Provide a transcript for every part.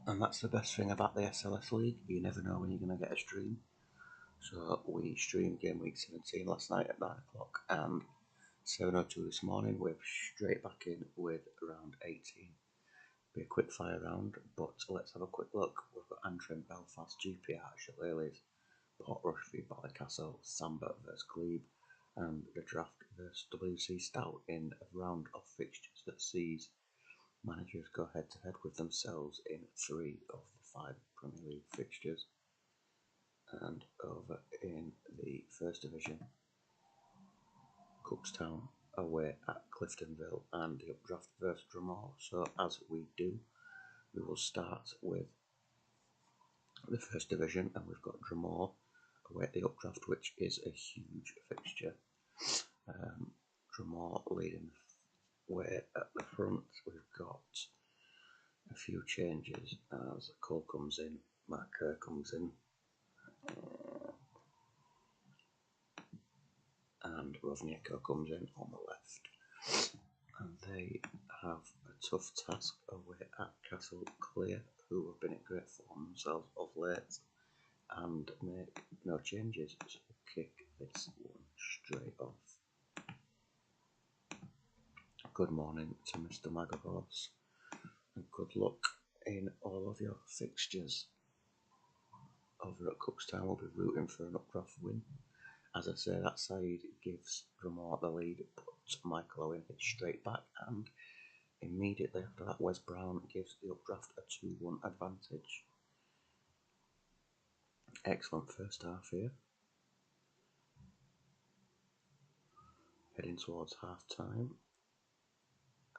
And that's the best thing about the SLS League, you never know when you're going to get a stream. So we streamed game week 17 last night at 9 o'clock, and 7:02 this morning we're straight back in with round 18. Be a quick fire round, but let's have a quick look. We've got Antrim, Belfast, GP Arch at Lilies, Portrush v Ballycastle, Samba vs Glebe, and the Draft vs WC Stout in a round of fixtures that sees managers go head to head with themselves in 3 of the 5 Premier League fixtures. And over in the First Division, Cookstown away at Cliftonville and the Updraft vs Drumore. So as we do, we will start with the First Division, and we've got Drumore away at the Updraft, which is a huge fixture. Drumore leading way at the front. We've got a few changes as Cole comes in, Mark Kerr comes in, and Rovnieko comes in on the left. And they have a tough task away at Castle Clear, who have been in great form themselves of late, and make no changes, so kick this one straight off. Good morning to Mr. Magahorse, and good luck in all of your fixtures. Over at Cookstown, we'll be rooting for an Updraft win. As I say, that side gives Drumore the lead, but Michael Owen hits straight back, and immediately after that, Wes Brown gives the Updraft a 2-1 advantage. Excellent first half here. Heading towards half time,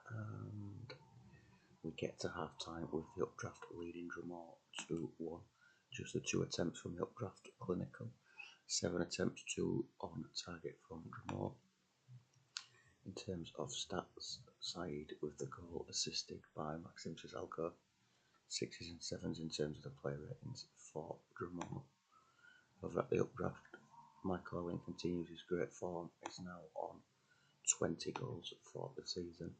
and we get to half time with the Updraft leading Drumore 2-1. Just the 2 attempts from the Updraft clinical, 7 attempts, 2 on target from Drumore. In terms of stats, side with the goal assisted by Maxim Cisalko, 6s and 7s in terms of the player ratings for Drumore. Over at the Updraft, Michael Owen continues his great form, is now on 20 goals for the season,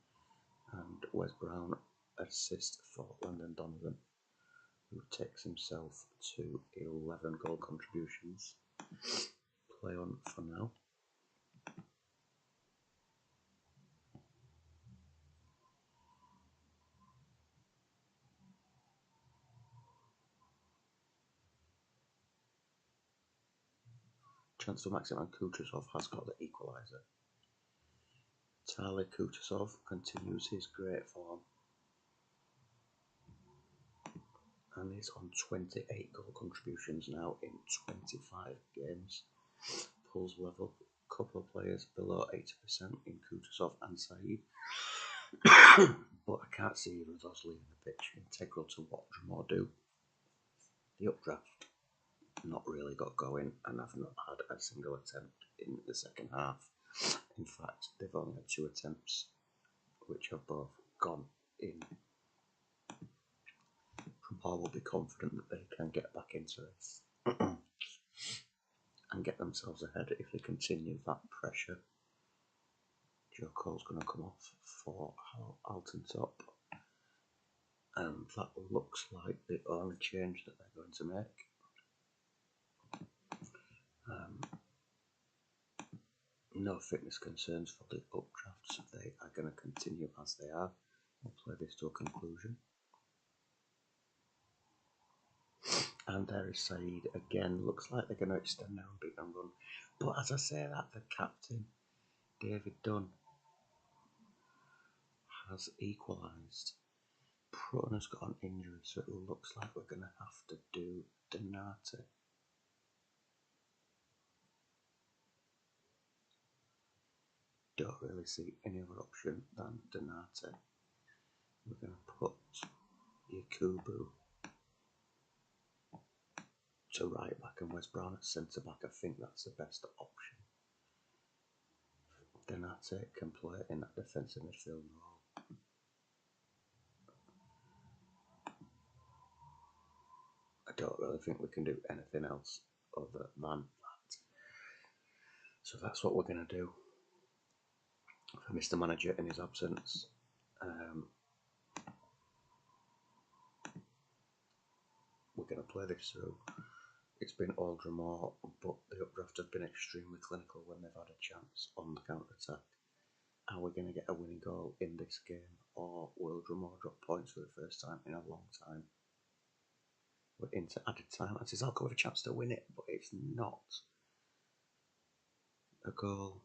and Wes Brown assist for Landon Donovan, who takes himself to 11 goal contributions. Play on for now. Chance for Maxim and Kutusov has got the equaliser. Tali Kutusov continues his great form and is on 28 goal contributions now in 25 games. Pulls level, couple of players below 80% in Kutusov and Saeed, but I can't see either of those leaving the pitch. Integral to what Drumore do. The Updraft not really got going and have not had a single attempt in the second half. In fact, they've only had 2 attempts, which have both gone in. Drumore will be confident that they can get back into this and get themselves ahead if they continue that pressure. Joe Cole's going to come off for Alton Top, and that looks like the only change that they're going to make. No fitness concerns for the Updraft, so they are going to continue as they are. We'll play this to a conclusion. And there is Saeed again. Looks like they're going to extend their unbeaten run. But as I say that, the captain, David Dunn, has equalised. Prutton has got an injury, so it looks like we're going to have to do Donati. Don't really see any other option than Donati. We're going to put Yakubu to right back and Wes Brown at centre back. I think that's the best option. Donati can play in that defensive midfield role. I don't really think we can do anything else other than that. So that's what we're going to do for Mr. Manager in his absence. play this through. It's been all draw, but the updraft have been extremely clinical when they've had a chance on the counter-attack. Are we going to get a winning goal in this game, or will Drumore drop points for the first time in a long time? We're into added time. As I'll have a chance to win it, but it's not a goal.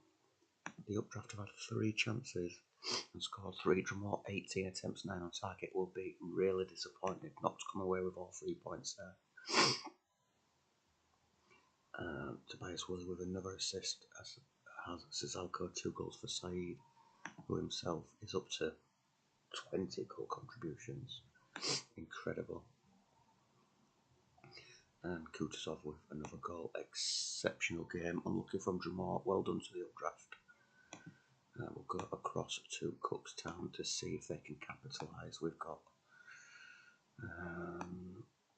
The updraft have had 3 chances and scored 3. Drumore 18 attempts, 9 on target. Will be really disappointed not to come away with all 3 points there. Tobias Woolley with another assist, as has Sizalco 2 goals for Saeed, who himself is up to 20 goal contributions. Incredible. And Kutuzov with another goal. Exceptional game. Unlucky from Drumore. Well done to the updraft. We'll go across to Cookstown to see if they can capitalise. We've got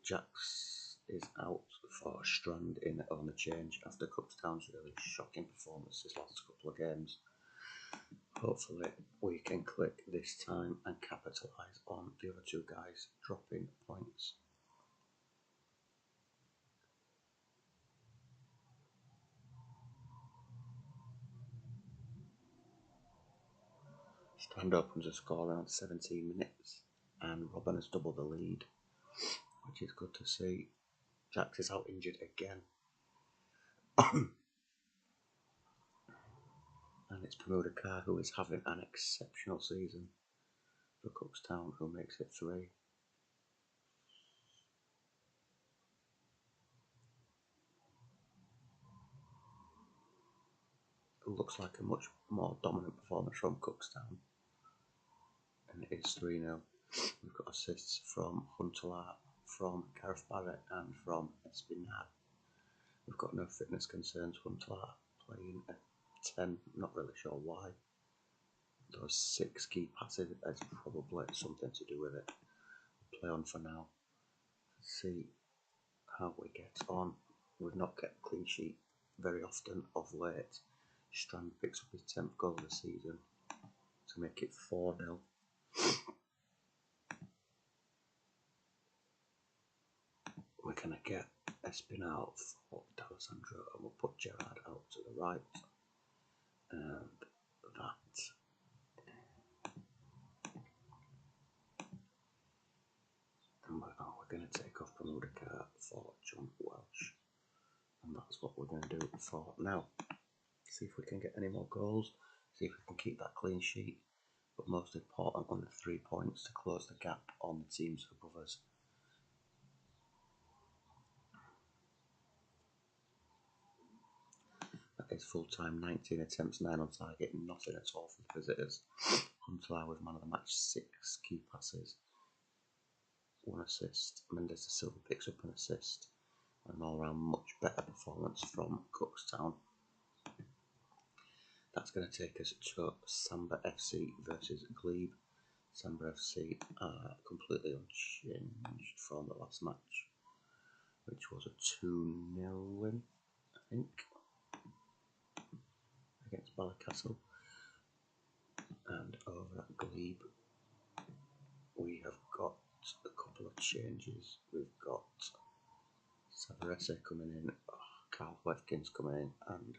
Jax is out for Strand in on the change after Cookstown's really shocking performance his last couple of games. Hopefully we can click this time and capitalise on the other 2 guys dropping points. Strand opens a score around 17 minutes and Robin has doubled the lead, which is good to see. Jax is out injured again. And it's Bermuda Carr who is having an exceptional season for Cookstown, who makes it 3. It looks like a much more dominant performance from Cookstown. And it is 3-0. We've got assists from Huntelaar, from Gareth Barrett and from Espinat. We've got no fitness concerns. Huntelaar playing at 10, not really sure why. Those 6 key passes has probably something to do with it. Play on for now. See how we get on. We've not kept a clean sheet very often of late. Strand picks up his 10th goal of the season to make it 4-0. We're going to get Espinal for D'Alessandro and we'll put Gerard out to the right. And that and we're going to take off Bermuda Carr for John Welsh. And that's what we're going to do for now. See if we can get any more goals, see if we can keep that clean sheet, but most important on the 3 points to close the gap on the teams above us. That is full time, 19 attempts, 9 on target, nothing at all for the visitors. Huntelaar with man of the match, 6 key passes, 1 assist. Mendes de Silva picks up an assist. An all round much better performance from Cookstown. That's going to take us to Samba FC versus Glebe. Samba FC are completely unchanged from the last match, which was a 2-0 win, I think, against Ballycastle. And over at Glebe, we have got a couple of changes. We've got Savarese coming in, Carl Wefkins coming in, and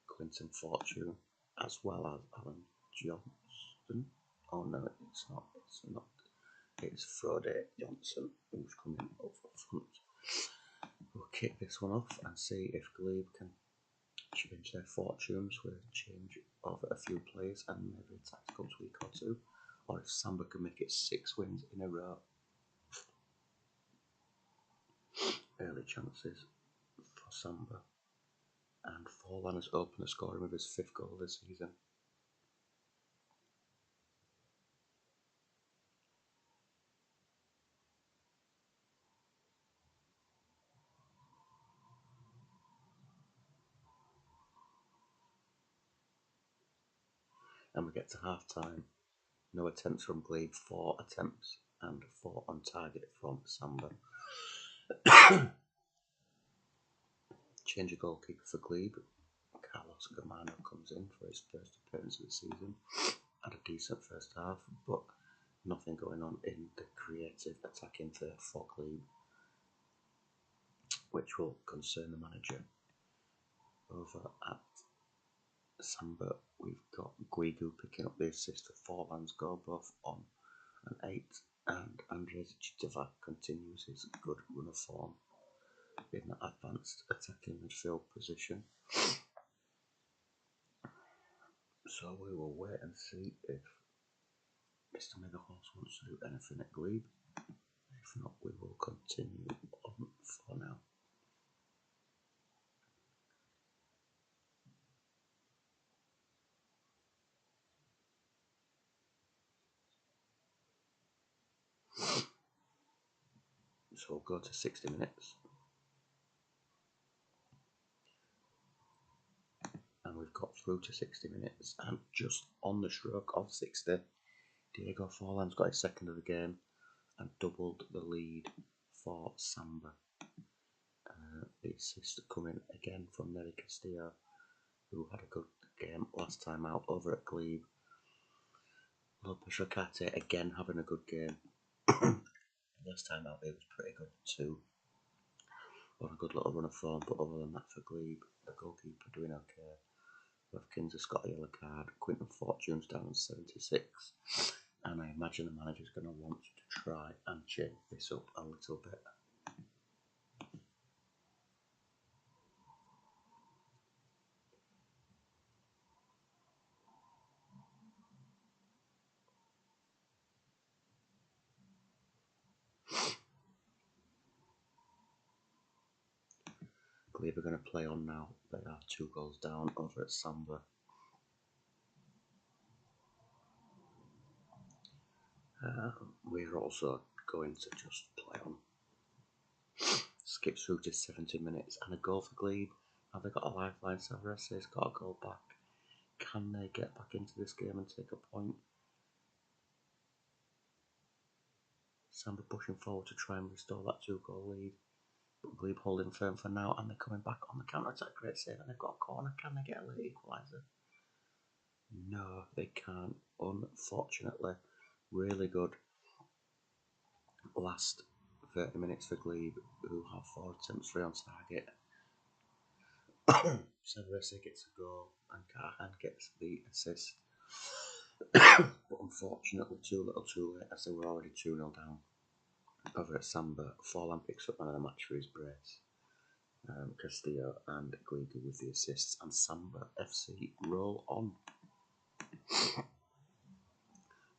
Quinton Fortune, as well as Alan Johnston. Oh no, it's not. It's Frode Johnson who's coming up front. We'll kick this one off and see if Glebe can change their fortunes with a change of a few players and maybe a tactical tweak or 2, or if Samba can make it 6 wins in a row. Early chances for Samba, and Forlan has opened the scoring with his 5th goal this season. And we get to half time. No attempts from Glebe, 4 attempts and 4 on target from Samba. Change of goalkeeper for Glebe. Carlos Gamano comes in for his first appearance of the season. Had a decent first half, but nothing going on in the creative attacking third for Glebe. which will concern the manager. Over at Samba, we've got Guigu picking up the assist for Forlan's goal, both on an 8, and Andrzej Chitova continues his good run of form in that advanced attacking midfield position. So we will wait and see if Mr. Megahorse wants to do anything at Glebe. If not, we will continue on for now. So we'll go to 60 minutes. And we've got through to 60 minutes, and just on the stroke of 60, Diego Forlan's got his second of the game and doubled the lead for Samba. The assist coming again from Nelly Castillo, who had a good game last time out over at Glebe. Lopez Rocate again having a good game. Last time out, it was pretty good too. On a good little run of form, but other than that, for Glebe, the goalkeeper doing okay. Rifkins has got a yellow card. Quinton Fortune's down on 76, and I imagine the manager's going to want to try and change this up a little bit. Glebe are going to play on now. They are 2 goals down over at Samba. We're also going to just play on. Skip through to 70 minutes and a goal for Glebe. Have they got a lifeline? SLS got a goal back. Can they get back into this game and take a point? Samba pushing forward to try and restore that 2-goal lead. But Glebe holding firm for now, and they're coming back on the counter-attack. Great save, and they've got a corner. Can they get a late equaliser? No, they can't, unfortunately. Really good last 30 minutes for Glebe, who have 4 attempts, 3 on target. Severese gets a goal and Carhan gets the assist. But unfortunately, too little too late, as they were already 2-0 down. Over at Samba, Forlan picks up man of the match for his brace. Castillo and Guigu with the assists, and Samba FC roll on.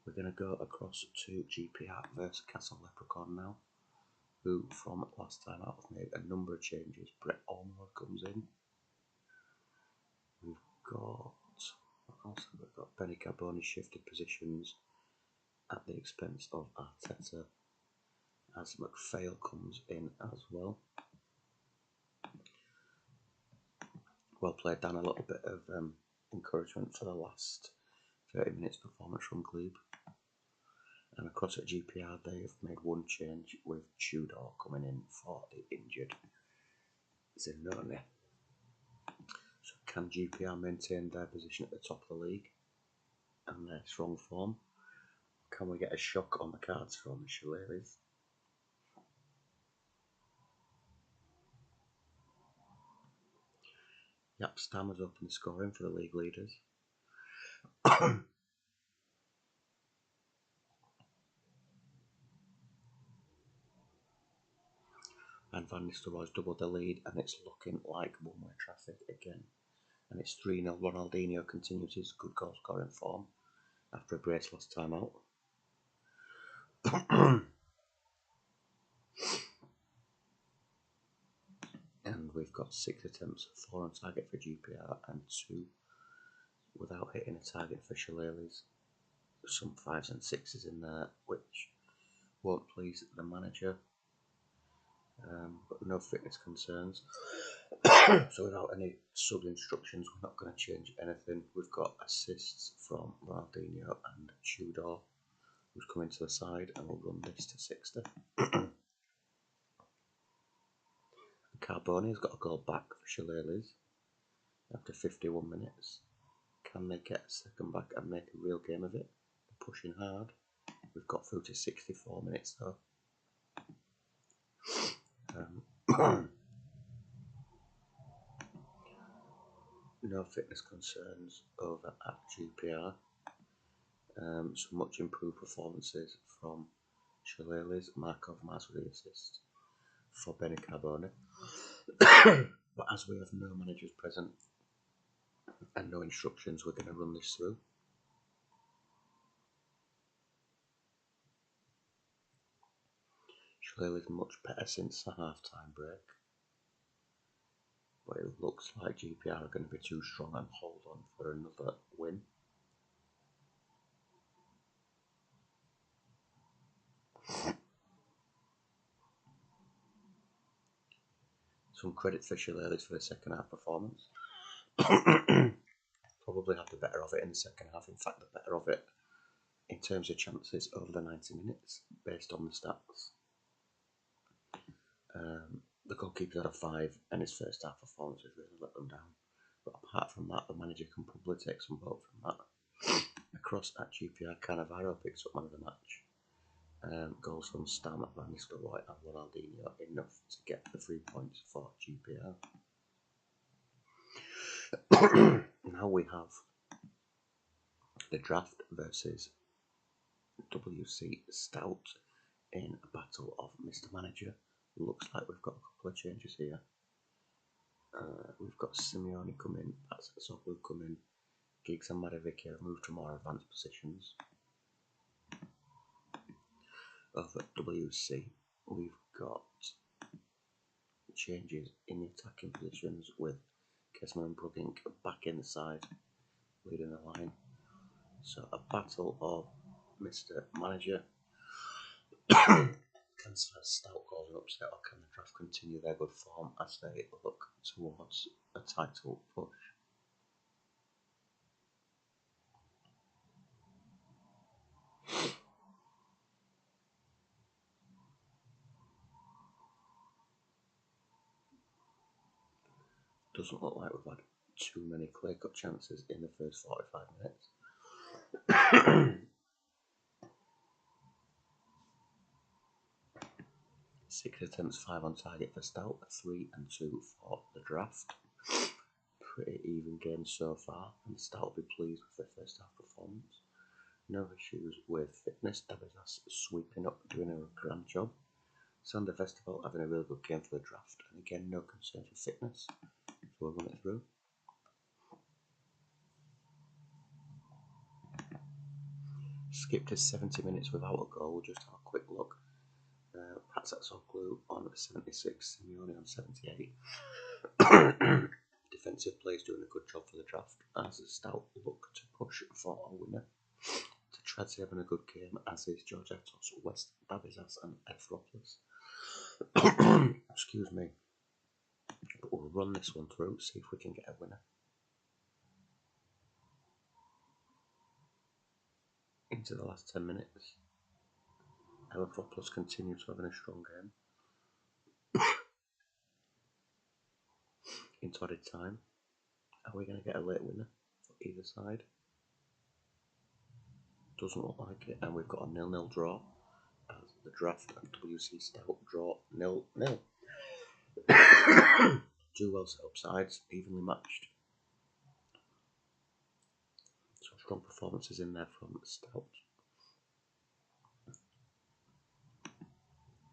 We're going to go across to GPR versus Castle Leprechaun now, who from last time out have made a number of changes. Brett Ormond comes in. We've got Benny Carboni shifted positions at the expense of Arteta, as McPhail comes in as well. Well played, Dan. A little bit of encouragement for the last 30 minutes performance from Glebe. And across at GPR, they have made one change with Tudor coming in for the injured Zenone. So can GPR maintain their position at the top of the league and their strong form? Can we get a shock on the cards from the Shillelaghs? Yep, Stam has opened the scoring for the league leaders. And Van Nistelrooy's doubled the lead, and it's looking like one-way traffic again. And it's 3-0. Ronaldinho continues his good goal scoring form after a brace last time out. And we've got 6 attempts, 4 on target for GPR and 2 without hitting a target for Shillelaghs. Some 5s and 6s in there, which won't please the manager. But no fitness concerns. So without any sub instructions, we're not going to change anything. We've got assists from Ronaldinho and Tudor, who's coming to the side, and we'll run this to 60. Carboni has got a goal back for Shillelaghs after 51 minutes. Can they get a second back and make a real game of it? They're pushing hard. We've got through to 64 minutes though. No fitness concerns over at GPR. So much improved performances from Shillelagh's. Markov Masri assist for Benny Carbone. But as we have no managers present and no instructions, we're going to run this through. Shillelagh's much better since the half-time break, but it looks like GPR are going to be too strong and hold on for another win. Some credit for Shillelagh's for the second half performance. Probably have the better of it in the second half. In fact, the better of it in terms of chances over the 90 minutes, based on the stats. The goalkeeper had a 5, and his first half performance has really let them down. But apart from that, the manager can probably take some vote from that. Across at GPR, Cannavaro picks up man of the match. Goals from Stam, Van Nistelrooy and Ronaldinho enough to get the 3 points for GPR. Now we have the draft versus WC Stout in a battle of Mr. Manager. Looks like we've got a couple of changes here. We've got Simeone come in, that's Soklu come in, Giggs and Maravicki have moved to more advanced positions. Over at WC, we've got changes in the attacking positions with Kesman and Brugging back inside, leading the line. So a battle of Mr. Manager. Can Stout cause an upset, or can the draft continue their good form as they look towards a title push? Doesn't look like we've had too many clear-cut chances in the first 45 minutes. 6 attempts, 5 on target for Stout, 3 and 2 for the draft. Pretty even game so far, and Stout will be pleased with their first half performance. No issues with fitness. Dabizas sweeping up, doing a grand job. Sander Festival having a really good game for the draft, and again, no concern for fitness. So we'll run it through. Skipped to 70 minutes without a goal. We'll just have a quick look. Patsakoglu on 76, Simeone on 78. Defensive players doing a good job for the draft as a Stout look to push for a winner. Tradzi having a good game, as is George Atos, West Babizas and Efropoulos. Excuse me. But we'll run this one through, see if we can get a winner. Into the last 10 minutes. Efropoulos continues to have a strong game. Into added time. Are we going to get a late winner for either side? Doesn't look like it, and we've got a 0-0 draw as the draft and WC Stout draw 0-0. Two well set up sides, evenly matched. So strong performances in there from Stout.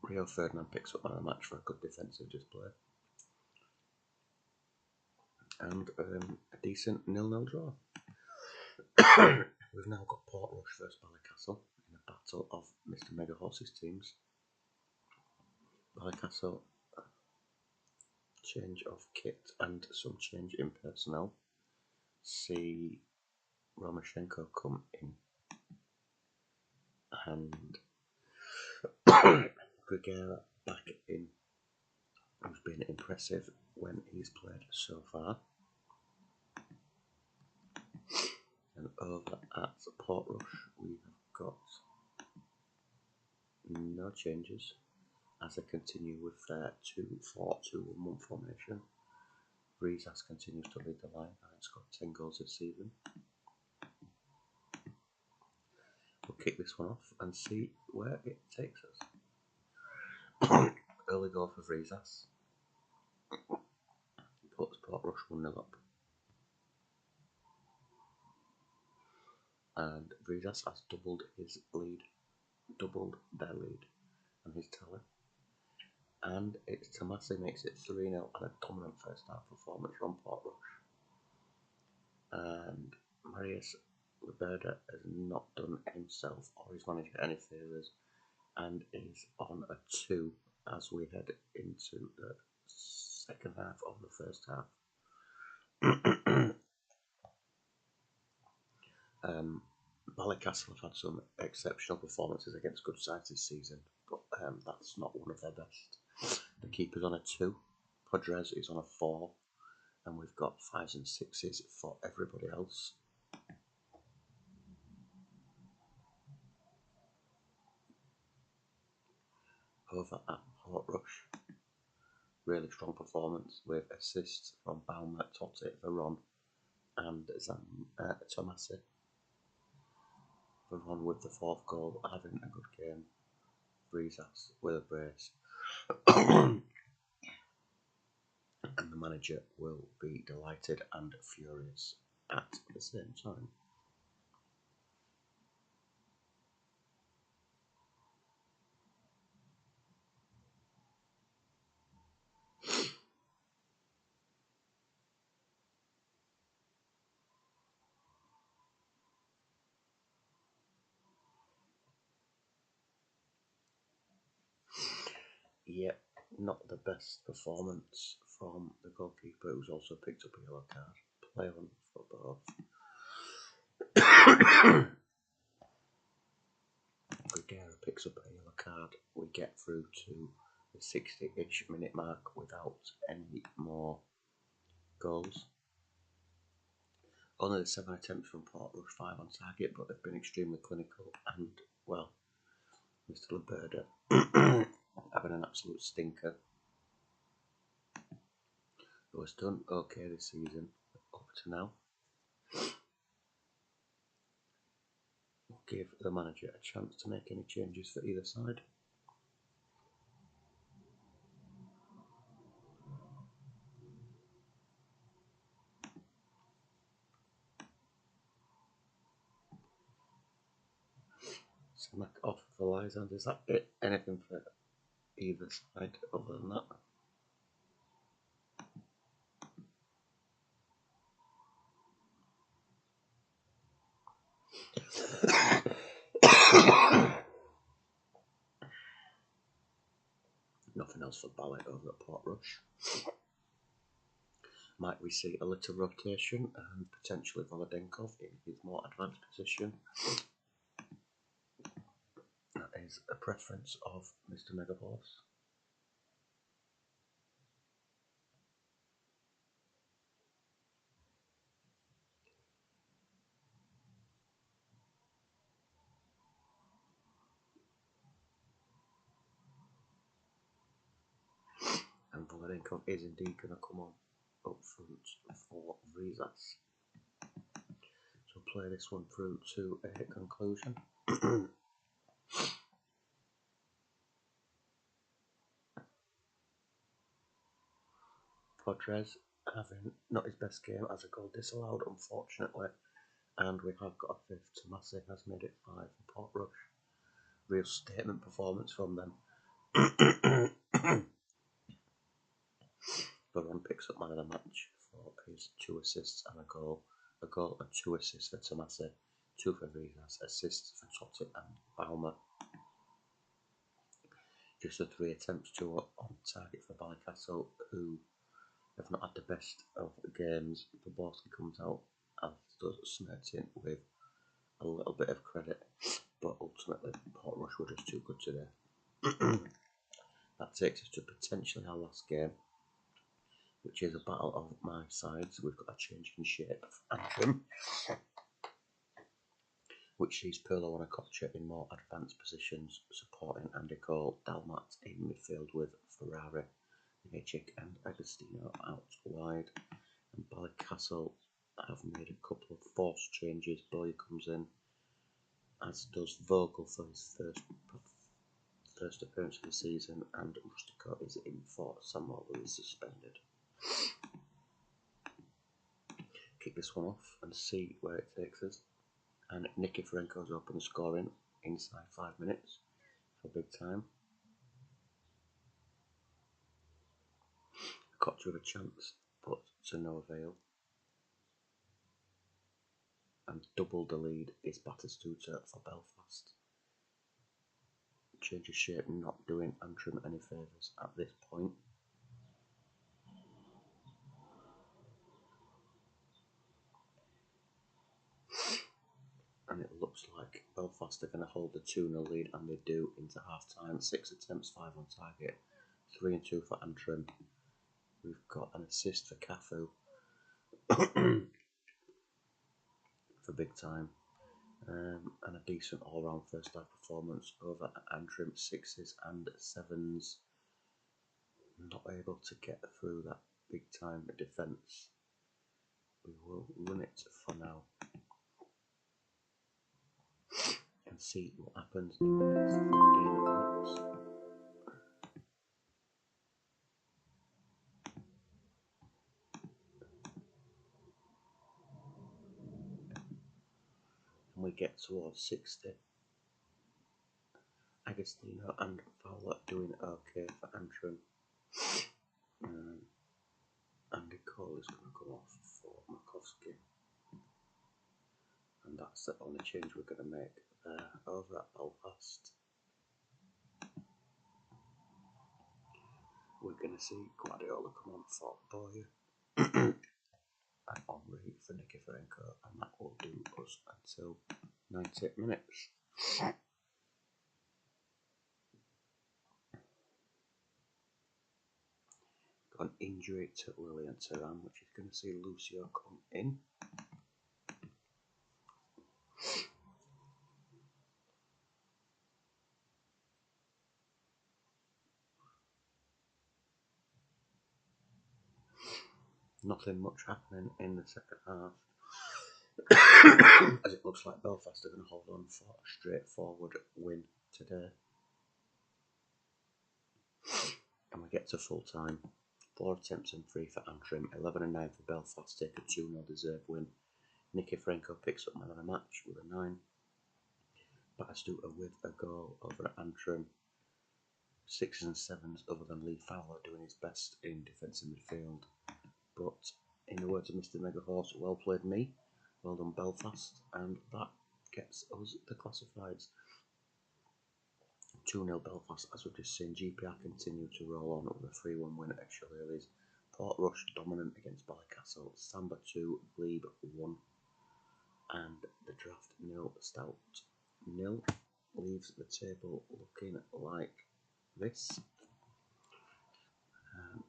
Rio Ferdinand picks up man of the match for a good defensive display. And a decent 0-0 draw. We've now got Portrush versus Ballycastle in a battle of Mr. Mega Horses teams. Ballycastle, change of kit and some change in personnel. See Romoshenko come in, and Grigera back in, who's been impressive when he's played so far. And over at Portrush, we've got no changes as they continue with their 2-4-2-1 formation. Rizas continues to lead the line, having scored 10 goals this season. We'll kick this one off and see where it takes us. Early goal for Rizas puts Portrush 1-0 up. and Rizas has doubled their lead and his tally. And it's Tomasi makes it 3-0 and a dominant first half performance from Portrush. And Marius Liberda has not done himself or his manager any favours and is on a 2 as we head into the second half of the first half. Ballycastle have had some exceptional performances against good sides this season, but that's not one of their best. The keeper's on a 2, Podres is on a 4, and we've got 5s and 6s for everybody else. Over at Portrush, really strong performance with assists from Baumer, Totti, Veron, and Tomasi. Veron with the 4th goal, having a good game. Rizas with a brace. And the manager will be delighted and furious at the same time. Yep, not the best performance from the goalkeeper, who's also picked up a yellow card. Play on for both. Gregera picks up a yellow card. We get through to the 60-ish minute mark without any more goals. Only the 7 attempts from Portrush, 5 on target, but they've been extremely clinical and, well, Mr. Liberda having an absolute stinker. Who has done okay this season up to now. We'll give the manager a chance to make any changes for either side. Smack off for Lysander. Is that it? Anything for either side other than that? Nothing else for Ballet over at Portrush. Might we see a little rotation and potentially Volodenkov in his more advanced position? That is a preference of Mr. Megaboss. And Volodenkov is indeed going to come on up front for Rizas. So play this one through to a conclusion. Podres having not his best game as a goal disallowed, unfortunately, and we have got a 5th. Tomasi has made it 5 for Portrush. Real statement performance from them. Veron picks up man of the match for his 2 assists and a goal. A goal and 2 assists for Tomasi, 2 for Rizas, assists for Totti and Baumer. Just the 3 attempts, 2 on target for Ballycastle, who have not had the best of games. Boborski comes out and does Smertin with a little bit of credit, but ultimately Portrush were just too good today. That takes us to potentially our last game, which is a battle of my sides. We've got a change in shape anthem, which sees Pirlo and Okocha in more advanced positions, supporting Andy Cole, Dalmat in midfield with Ferrari, Nejcik and Agostino out wide. And Ballycastle have made a couple of forced changes. Boy comes in, as does Vogel for his first appearance of the season, and Rustico is in for Samuel, who is suspended. Kick this one off and see where it takes us. and Nikiforenko's open scoring inside 5 minutes for big time. Koch with a chance, but to no avail. And double the lead is Batistuta for Belfast. Change of shape not doing Antrim any favours at this point. And it looks like Belfast are going to hold the 2-0 lead, and they do into half time. 6 attempts, 5 on target, 3 and 2 for Antrim. We've got an assist for Cafu for big time, and a decent all-round first half performance over Antrim. 6s and 7s, not able to get through that big time defence. We will run it for now and see what happens in the next 15 minutes. And we get towards 60. Agostino and Fowler doing okay for Antrim. Andy Cole is going to come off for Makovsky. And that's the only change we're going to make there. Over at Belfast, we're going to see Guardiola come on for Boyer and Henri for Nikiforenko, and that will do us until 90 minutes. Got an injury to Lilian Thuram, which is going to see Lucio come in. Nothing much happening in the second half, as it looks like Belfast are going to hold on for a straightforward win today. And we get to full time. 4 attempts and 3 for Antrim, 11 and 9 for Belfast, take a 2-0 deserved win. Nikiforenko picks up man of the match with a 9. Batistuta with a goal over at Antrim. 6s and 7s other than Lee Fowler doing his best in defensive midfield. But in the words of Mr. Megahorse, well played me, well done Belfast, and that gets us the classifieds. 2-0 Belfast, as we've just seen. GPR continue to roll on with a 3-1 win at Shillelagh's. Portrush dominant against Ballycastle. Samba 2, Glebe 1, and the Draft 0, Stout 0. Leaves the table looking like this.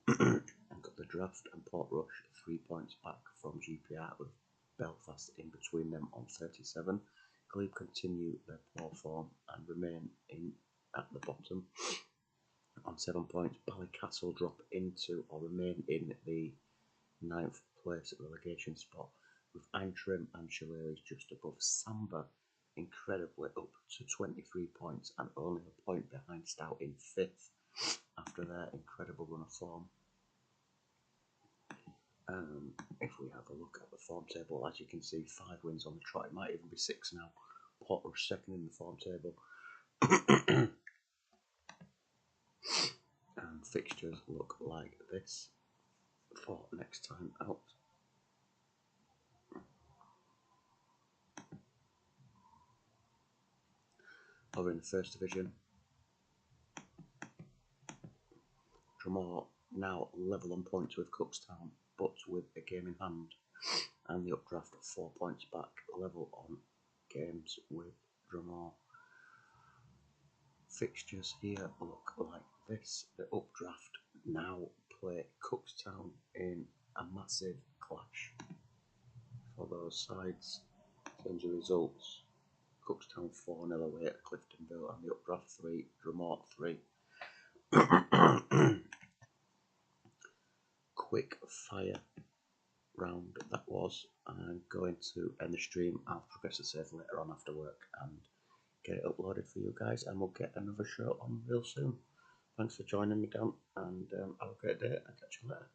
And got the Draft and Portrush 3 points back from GPR, with Belfast in between them on 37. Glebe continue their poor form and remain in at the bottom on 7 points. Ballycastle drop into or remain in the 9th place relegation spot, with Antrim and Shillelagh's just above. Samba incredibly up to 23 points and only a point behind Stout in 5th after their incredible run of form. If we have a look at the form table, as you can see, 5 wins on the trot. It might even be 6 now. Portrush second in the form table. And fixtures look like this for next time out. Over in the First Division, Drumore now level on points with Cookstown, but with a game in hand, and the updraft 4 points back, level on games with Drumore. Fixtures here look like this. The updraft now play Cookstown in a massive clash for those sides. In terms of results, Cookstown 4-0 away at Cliftonville, and the updraft 3, Drumore 3. Quick fire round that was. I'm going to end the stream. I'll progress it safe later on after work and get it uploaded for you guys, and we'll get another show on real soon. Thanks for joining me, Dan, and have a great day. I'll catch you later.